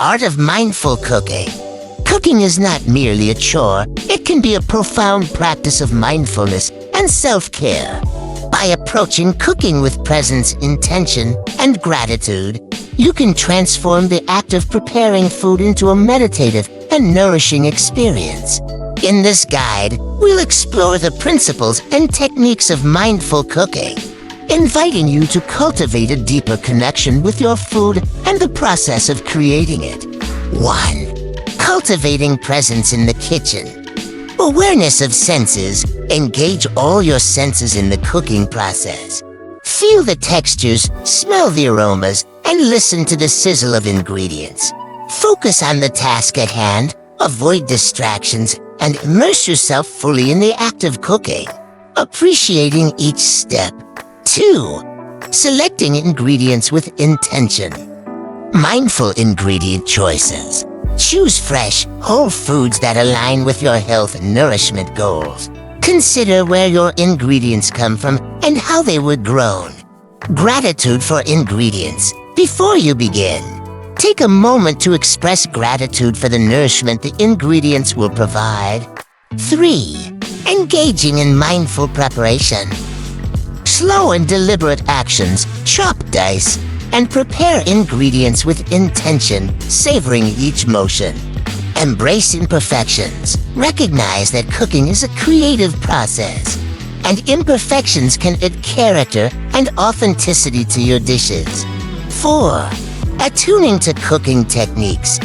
art of mindful cooking. Cooking is not merely a chore, it can be a profound practice of mindfulness and self-care. By approaching cooking with presence, intention, and gratitude, you can transform the act of preparing food into a meditative and nourishing experience. In this guide, we'll explore the principles and techniques of mindful cooking, inviting you to cultivate a deeper connection with your food and the process of creating it. 1. Cultivating presence in the kitchen. Awareness of senses. Engage all your senses in the cooking process. Feel the textures, smell the aromas, and listen to the sizzle of ingredients. Focus on the task at hand, avoid distractions, and immerse yourself fully in the act of cooking, appreciating each step. 2. Selecting ingredients with intention. Mindful ingredient choices. Choose fresh, whole foods that align with your health and nourishment goals. Consider where your ingredients come from and how they were grown. Gratitude for ingredients. Before you begin, take a moment to express gratitude for the nourishment the ingredients will provide. 3. Engaging in mindful preparation. Slow and deliberate actions, chop, dice, and prepare ingredients with intention, savoring each motion. Embrace imperfections. Recognize that cooking is a creative process, and imperfections can add character and authenticity to your dishes. 4. Attuning to cooking techniques.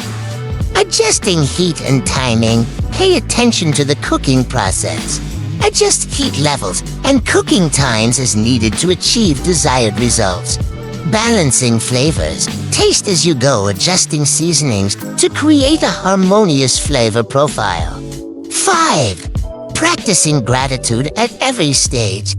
Adjusting heat and timing. Pay attention to the cooking process. Adjust heat levels and cooking times as needed to achieve desired results. Balancing flavors. Taste as you go, adjusting seasonings to create a harmonious flavor profile. 5. Practicing gratitude at every stage.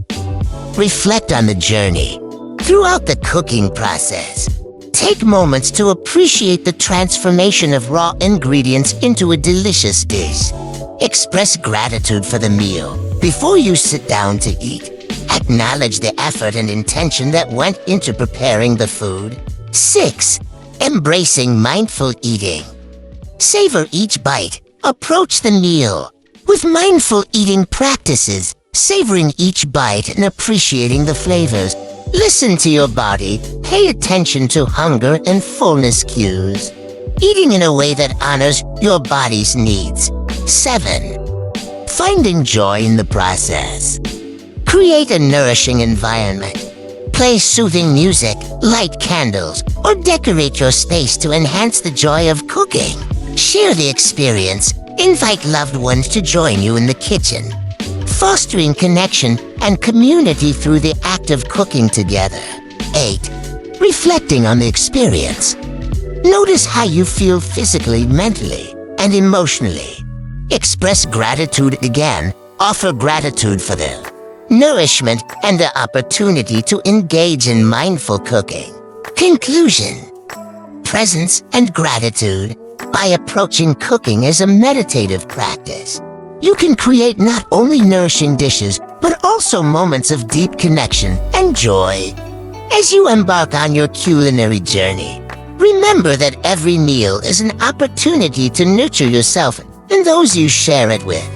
Reflect on the journey. Throughout the cooking process, take moments to appreciate the transformation of raw ingredients into a delicious dish. Express gratitude for the meal before you sit down to eat. Acknowledge the effort and intention that went into preparing the food. 6. Embracing mindful eating. Savor each bite. Approach the meal with mindful eating practices, savoring each bite and appreciating the flavors. Listen to your body. Pay attention to hunger and fullness cues. Eating in a way that honors your body's needs. 7. Finding joy in the process. Create a nourishing environment. Play soothing music, light candles, or decorate your space to enhance the joy of cooking. Share the experience. Invite loved ones to join you in the kitchen, fostering connection and community through the act of cooking together. 8. Reflecting on the experience. Notice how you feel physically, mentally, and emotionally. Express gratitude again. Offer gratitude for the nourishment and the opportunity to engage in mindful cooking. Conclusion. Presence and gratitude. By approaching cooking as a meditative practice, you can create not only nourishing dishes, but also moments of deep connection and joy. As you embark on your culinary journey, remember that every meal is an opportunity to nurture yourself and those you share it with.